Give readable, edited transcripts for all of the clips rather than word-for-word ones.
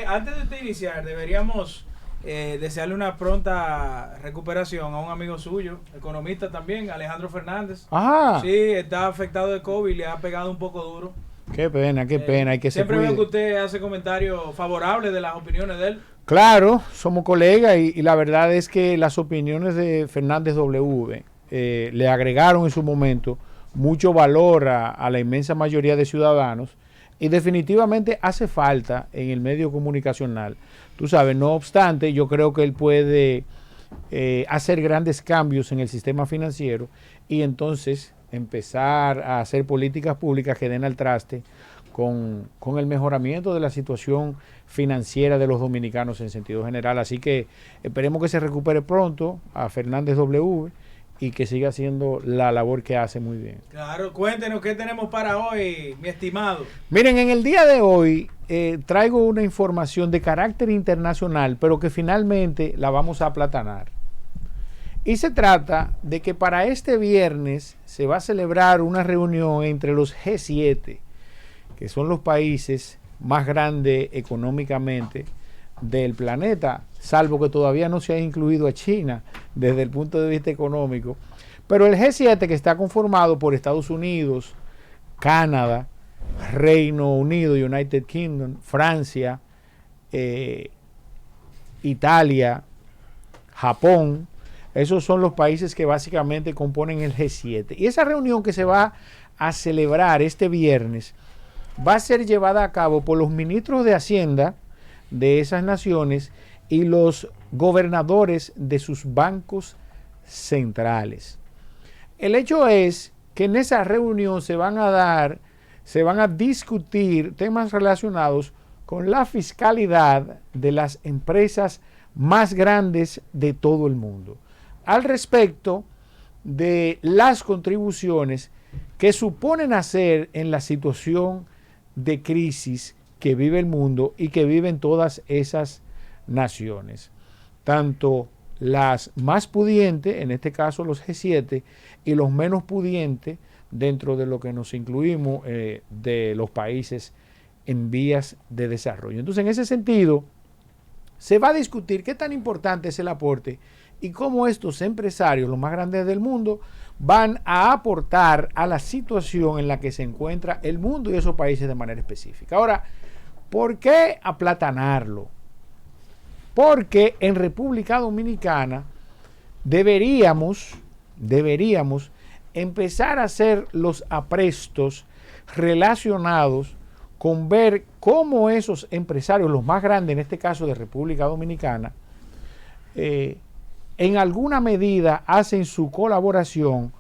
Antes de iniciar, deberíamos desearle una pronta recuperación a un amigo suyo, economista también, Alejandro Fernández. Ajá, Sí, está afectado de COVID, le ha pegado un poco duro. qué pena, hay que se Siempre veo que cuide. usted hace comentarios favorables de las opiniones de él. Claro, somos colegas y la verdad es que las opiniones de Fernández W le agregaron en su momento mucho valor a la inmensa mayoría de ciudadanos y definitivamente hace falta en el medio comunicacional. Tú sabes, no obstante, yo creo que él puede hacer grandes cambios en el sistema financiero y entonces empezar a hacer políticas públicas que den al traste con el mejoramiento de la situación financiera de los dominicanos en sentido general. Así que esperemos que se recupere pronto a Fernández W y que siga haciendo la labor que hace muy bien. Claro, cuéntenos qué tenemos para hoy, mi estimado. Miren, en el día de hoy traigo una información de carácter internacional, pero que finalmente la vamos a aplatanar. Y se trata de que para este viernes se va a celebrar una reunión entre los G7, que son los países más grandes económicamente del planeta, salvo que todavía no se ha incluido a China desde el punto de vista económico. Pero el G7, que está conformado por Estados Unidos, Canadá, Reino Unido, United Kingdom, Francia, Italia, Japón, esos son los países que básicamente componen el G7. Y esa reunión que se va a celebrar este viernes va a ser llevada a cabo por los ministros de Hacienda de esas naciones y los gobernadores de sus bancos centrales. El hecho es que en esa reunión se van a discutir temas relacionados con la fiscalidad de las empresas más grandes de todo el mundo, al respecto de las contribuciones que suponen hacer en la situación de crisis que vive el mundo y que viven todas esas naciones, tanto las más pudientes, en este caso los G7, y los menos pudientes dentro de lo que nos incluimos de los países en vías de desarrollo. Entonces, en ese sentido, se va a discutir qué tan importante es el aporte y cómo estos empresarios, los más grandes del mundo, van a aportar a la situación en la que se encuentra el mundo y esos países de manera específica. Ahora, ¿por qué aplatanarlo? Porque en República Dominicana deberíamos empezar a hacer los aprestos relacionados con ver cómo esos empresarios, los más grandes en este caso de República Dominicana, en alguna medida hacen su colaboración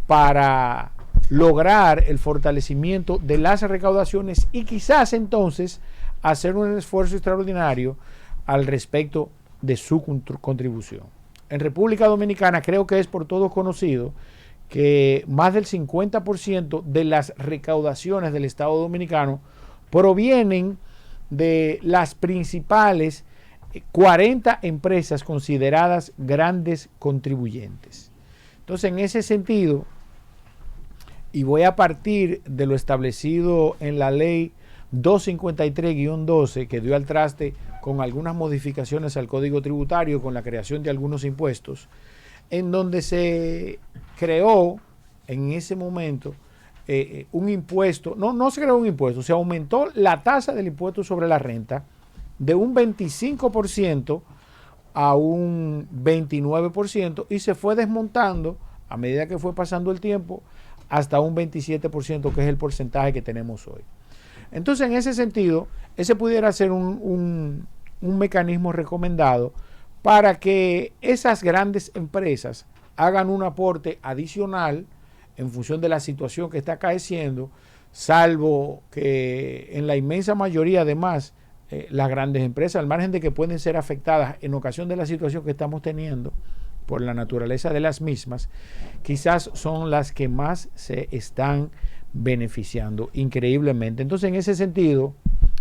para lograr el fortalecimiento de las recaudaciones y quizás entonces hacer un esfuerzo extraordinario al respecto de su contribución. En República Dominicana creo que es por todos conocido que más del 50% de las recaudaciones del Estado Dominicano provienen de las principales 40 empresas consideradas grandes contribuyentes. Entonces, en ese sentido, y voy a partir de lo establecido en la ley 253-12, que dio al traste con algunas modificaciones al Código Tributario, con la creación de algunos impuestos, en donde se creó en ese momento un impuesto, no se creó un impuesto, se aumentó la tasa del impuesto sobre la renta de un 25% a un 29% y se fue desmontando a medida que fue pasando el tiempo hasta un 27%, que es el porcentaje que tenemos hoy. Entonces, en ese sentido, ese pudiera ser un mecanismo recomendado para que esas grandes empresas hagan un aporte adicional en función de la situación que está acaeciendo, salvo que en la inmensa mayoría, además, las grandes empresas, al margen de que pueden ser afectadas en ocasión de la situación que estamos teniendo por la naturaleza de las mismas, quizás son las que más se están beneficiando increíblemente. Entonces, en ese sentido,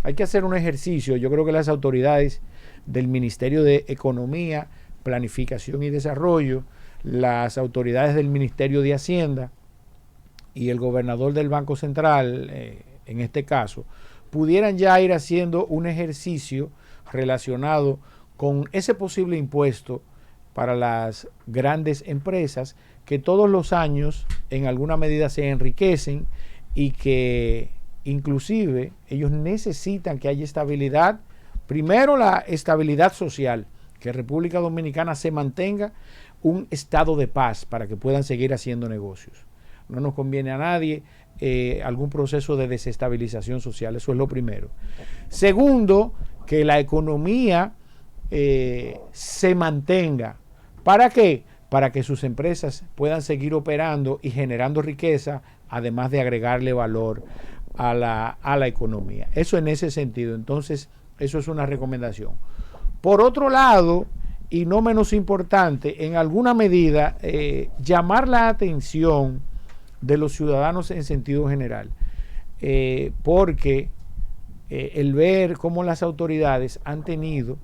hay que hacer un ejercicio. Yo creo que las autoridades del Ministerio de Economía, Planificación y Desarrollo, las autoridades del Ministerio de Hacienda y el gobernador del Banco Central, en este caso, pudieran ya ir haciendo un ejercicio relacionado con ese posible impuesto para las grandes empresas que todos los años en alguna medida se enriquecen y que inclusive ellos necesitan que haya estabilidad. Primero, la estabilidad social, que República Dominicana se mantenga un estado de paz para que puedan seguir haciendo negocios. No nos conviene a nadie algún proceso de desestabilización social, eso es lo primero. Segundo, que la economía se mantenga. ¿Para qué? Para que sus empresas puedan seguir operando y generando riqueza, además de agregarle valor a la economía. Eso en ese sentido. Entonces, eso es una recomendación. Por otro lado, y no menos importante, en alguna medida, llamar la atención de los ciudadanos en sentido general, porque el ver cómo las autoridades han tenido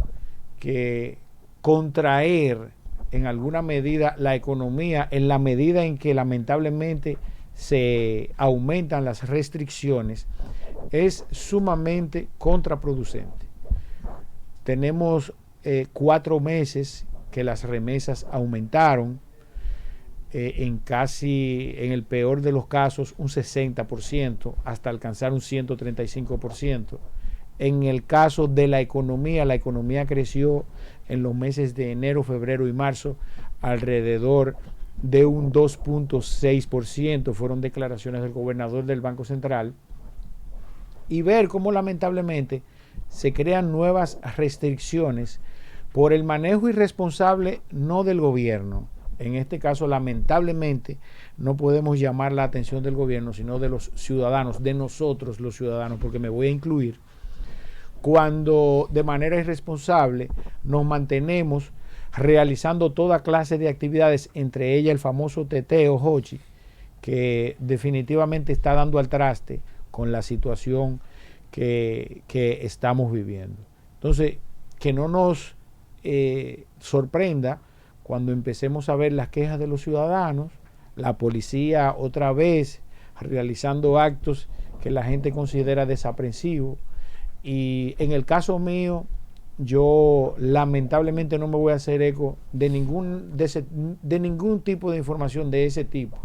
que contraer en alguna medida la economía en la medida en que lamentablemente se aumentan las restricciones, es sumamente contraproducente. Tenemos 4 meses que las remesas aumentaron, en el peor de los casos, un 60%, hasta alcanzar un 135%. En el caso de la economía creció en los meses de enero, febrero y marzo alrededor de un 2.6%, fueron declaraciones del gobernador del Banco Central, y ver cómo lamentablemente se crean nuevas restricciones por el manejo irresponsable no del gobierno. En este caso, lamentablemente, no podemos llamar la atención del gobierno, sino de los ciudadanos, de nosotros los ciudadanos, porque me voy a incluir, cuando de manera irresponsable nos mantenemos realizando toda clase de actividades, entre ellas el famoso teteo Jochi, que definitivamente está dando al traste con la situación que estamos viviendo. Entonces, que no nos sorprenda cuando empecemos a ver las quejas de los ciudadanos, la policía otra vez realizando actos que la gente considera desaprensivos. Y en el caso mío, yo lamentablemente no me voy a hacer eco de ningún tipo de información de ese tipo,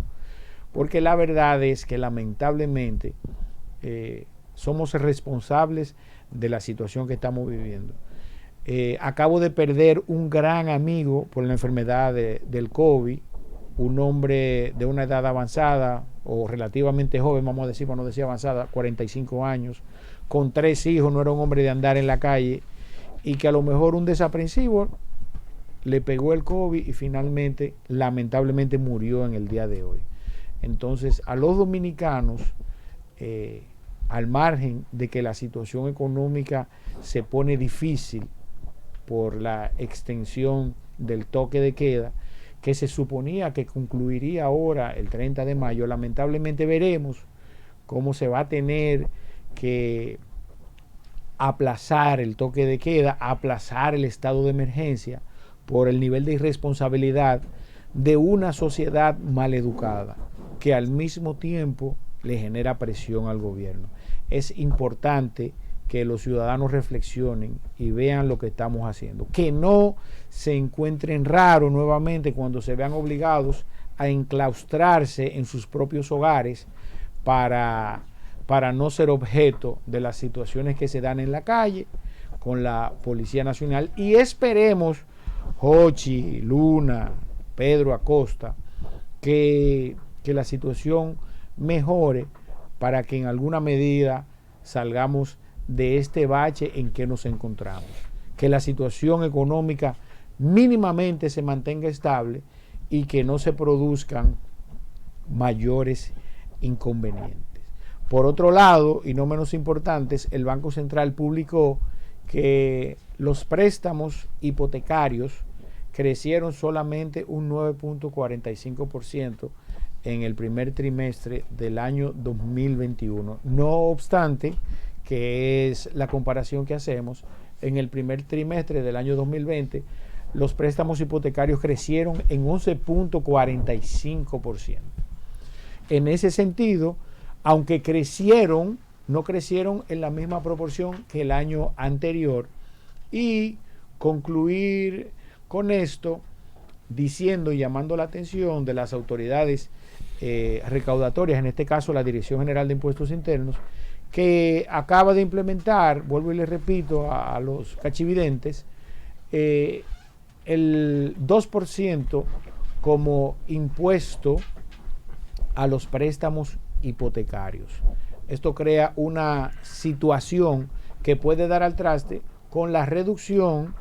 porque la verdad es que lamentablemente somos responsables de la situación que estamos viviendo. Acabo de perder un gran amigo por la enfermedad del COVID, un hombre de una edad avanzada o relativamente joven, vamos a decir, para no decir avanzada, 45 años, con 3 hijos, no era un hombre de andar en la calle, y que a lo mejor un desaprensivo le pegó el COVID y finalmente, lamentablemente, murió en el día de hoy. Entonces, a los dominicanos, al margen de que la situación económica se pone difícil por la extensión del toque de queda, que se suponía que concluiría ahora el 30 de mayo, lamentablemente veremos cómo se va a tener que aplazar el toque de queda, aplazar el estado de emergencia por el nivel de irresponsabilidad de una sociedad maleducada que al mismo tiempo le genera presión al gobierno. Es importante que los ciudadanos reflexionen y vean lo que estamos haciendo, que no se encuentren raros nuevamente cuando se vean obligados a enclaustrarse en sus propios hogares para no ser objeto de las situaciones que se dan en la calle con la Policía Nacional. Y esperemos, Jochi, Luna, Pedro Acosta, que la situación mejore para que en alguna medida salgamos de este bache en que nos encontramos, que la situación económica mínimamente se mantenga estable y que no se produzcan mayores inconvenientes. Por otro lado, y no menos importantes, el Banco Central publicó que los préstamos hipotecarios crecieron solamente un 9.45% en el primer trimestre del año 2021. No obstante, que es la comparación que hacemos, en el primer trimestre del año 2020, los préstamos hipotecarios crecieron en 11.45%. En ese sentido, aunque crecieron no crecieron en la misma proporción que el año anterior. Y concluir con esto diciendo y llamando la atención de las autoridades recaudatorias, en este caso la Dirección General de Impuestos Internos, que acaba de implementar, vuelvo y le repito a los cachividentes, el 2% como impuesto a los préstamos hipotecarios. Esto crea una situación que puede dar al traste con la reducción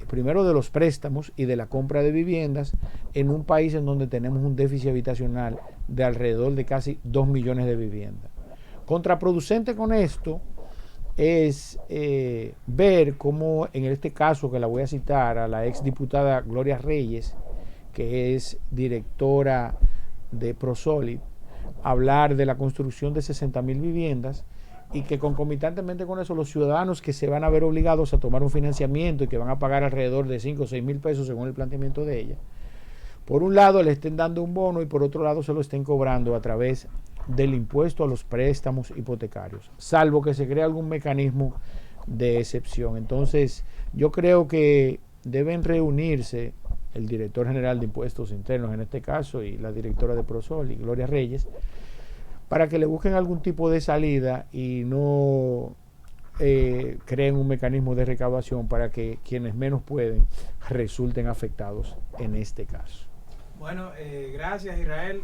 primero de los préstamos y de la compra de viviendas en un país en donde tenemos un déficit habitacional de alrededor de casi 2 millones de viviendas. Contraproducente con esto es ver cómo en este caso, que la voy a citar, a la exdiputada Gloria Reyes, que es directora de Prosolid, hablar de la construcción de 60,000 viviendas, y que concomitantemente con eso los ciudadanos que se van a ver obligados a tomar un financiamiento y que van a pagar alrededor de 5 o 6 mil pesos según el planteamiento de ella, por un lado le estén dando un bono y por otro lado se lo estén cobrando a través del impuesto a los préstamos hipotecarios, salvo que se cree algún mecanismo de excepción. Entonces yo creo que deben reunirse el director general de Impuestos Internos en este caso y la directora de Prosol y Gloria Reyes para que le busquen algún tipo de salida y no creen un mecanismo de recaudación para que quienes menos pueden resulten afectados en este caso. Bueno, gracias Israel.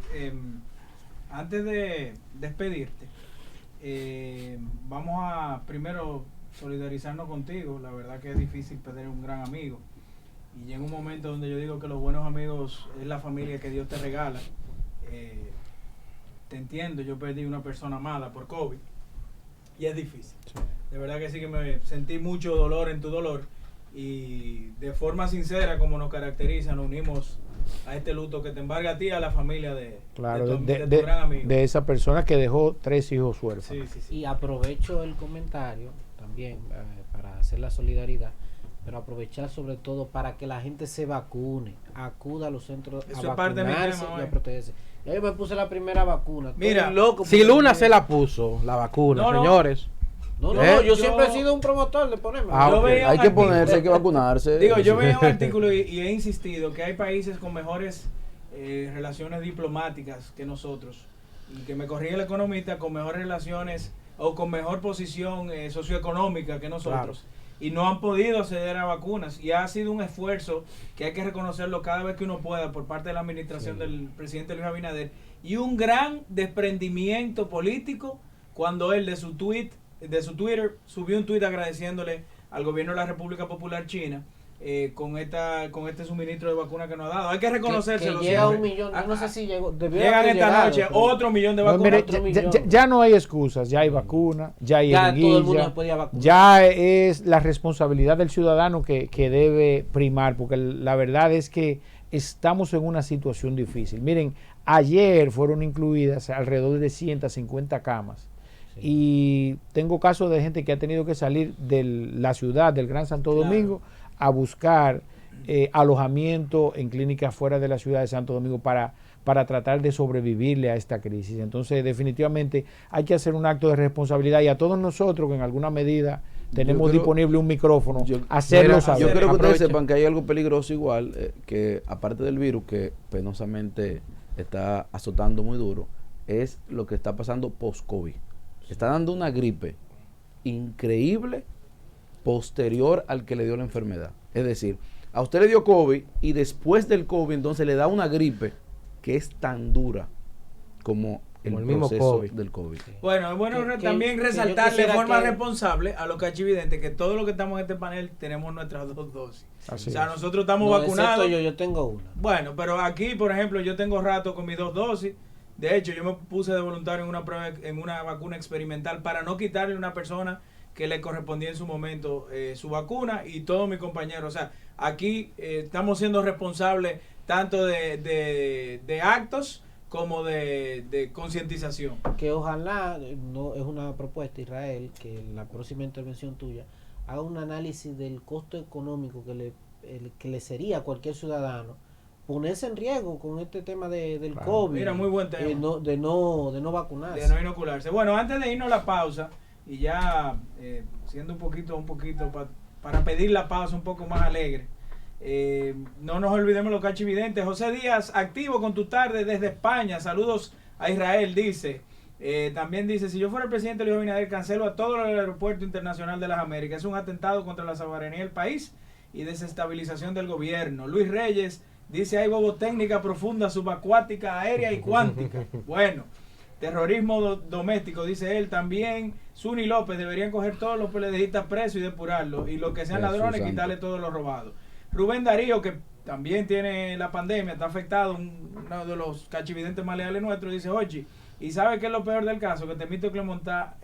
Antes de despedirte, vamos a primero solidarizarnos contigo. La verdad que es difícil perder un gran amigo. Y llega un momento donde yo digo que los buenos amigos es la familia que Dios te regala. Te entiendo, yo perdí una persona amada por COVID y es difícil. Sí. De verdad que sí que me sentí mucho dolor en tu dolor y de forma sincera, como nos caracteriza, nos unimos a este luto que te embarga a ti y a la familia de tu gran amigo. De esa persona que dejó 3 hijos huérfanos. Sí. Y aprovecho el comentario también para hacer la solidaridad, pero aprovechar sobre todo para que la gente se vacune, acuda a los centros a vacunarse y a protegerse. Yo me puse la primera vacuna. Mira, loco, si Luna se la puso, la vacuna, señores. No, yo siempre he sido un promotor de ponerme. Hay que ponerse, hay que vacunarse. Digo, yo veía un artículo y he insistido que hay países con mejores relaciones diplomáticas que nosotros. Y que me corrige el economista, con mejores relaciones o con mejor posición socioeconómica que nosotros. Claro. Y no han podido acceder a vacunas y ha sido un esfuerzo que hay que reconocerlo cada vez que uno pueda por parte de la administración del presidente Luis Abinader y un gran desprendimiento político cuando él de su Twitter subió un tweet agradeciéndole al gobierno de la República Popular China con este suministro de vacunas que nos ha dado. Hay que reconocérselo. Que llega 1 millón, yo no sé si llegó. Llegan esta noche otro millón de vacunas. Mire, ya no hay excusas, ya hay vacuna, ya hay todo el mundo se podía vacunar. Ya es la responsabilidad del ciudadano que debe primar, porque la verdad es que estamos en una situación difícil. Miren, ayer fueron incluidas alrededor de 150 camas. Y tengo casos de gente que ha tenido que salir de la ciudad del Gran Santo Domingo a buscar alojamiento en clínicas fuera de la ciudad de Santo Domingo para tratar de sobrevivirle a esta crisis. Entonces, definitivamente hay que hacer un acto de responsabilidad y a todos nosotros que en alguna medida tenemos disponible un micrófono, hacerlo saber. Yo creo que ustedes sepan que hay algo peligroso igual, que aparte del virus que penosamente está azotando muy duro, es lo que está pasando post-COVID. Está dando una gripe increíble posterior al que le dio la enfermedad. Es decir, a usted le dio COVID y después del COVID entonces le da una gripe que es tan dura como el mismo COVID del COVID. Bueno, es bueno también resaltar de forma responsable a los cachividentes que todos los que estamos en este panel tenemos nuestras 2 dosis. Así nosotros estamos vacunados. Yo tengo una. Bueno, pero aquí, por ejemplo, yo tengo rato con mis 2 dosis. De hecho, yo me puse de voluntario en una vacuna experimental para no quitarle a una persona que le correspondía en su momento su vacuna y todos mis compañeros. O sea, aquí estamos siendo responsables tanto de actos como de concientización. Que ojalá, no es una propuesta, Israel, que en la próxima intervención tuya haga un análisis del costo económico que le sería a cualquier ciudadano ponerse en riesgo con este tema del Claro. COVID. Mira, muy buen tema. De no vacunarse. De no inocularse. Bueno, antes de irnos a la pausa, y ya siendo un poquito para pedir la pausa un poco más alegre, no nos olvidemos los cachividentes. José Díaz, activo con tu tarde desde España. Saludos a Israel, dice. También dice, si yo fuera el presidente Luis Abinader, cancelo a todo el aeropuerto internacional de las Américas. Es un atentado contra la soberanía del país y desestabilización del gobierno. Luis Reyes dice, hay bobotécnica profunda, subacuática, aérea y cuántica. Bueno, terrorismo doméstico, dice él también. Zuni López, deberían coger todos los PLDistas presos y depurarlos, y los que sean ladrones, quitarle todo lo robado. Rubén Darío, que también tiene la pandemia, está afectado, uno de los cachividentes más leales nuestros, dice, Ochi, ¿y sabe qué es lo peor del caso? Que Temito Clemontá,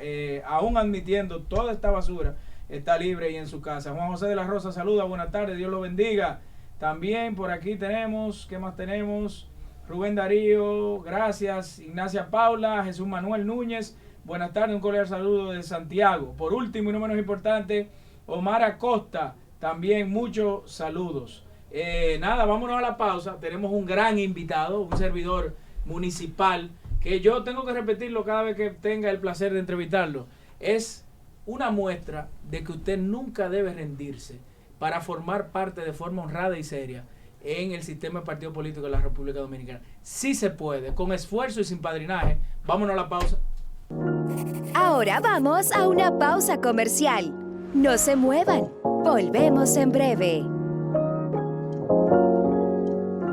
aún admitiendo toda esta basura, está libre y en su casa. Juan José de la Rosa saluda, buenas tardes, Dios lo bendiga. También por aquí tenemos, ¿qué más tenemos? Rubén Darío, gracias. Ignacia Paula, Jesús Manuel Núñez, buenas tardes, un cordial saludo de Santiago. Por último y no menos importante, Omar Acosta, también muchos saludos. Nada, vámonos a la pausa. Tenemos un gran invitado, un servidor municipal, que yo tengo que repetirlo cada vez que tenga el placer de entrevistarlo. Es una muestra de que usted nunca debe rendirse para formar parte de forma honrada y seria en el sistema de partido político de la República Dominicana. Sí se puede, con esfuerzo y sin padrinaje. Vámonos a la pausa. Ahora vamos a una pausa comercial. No se muevan, volvemos en breve.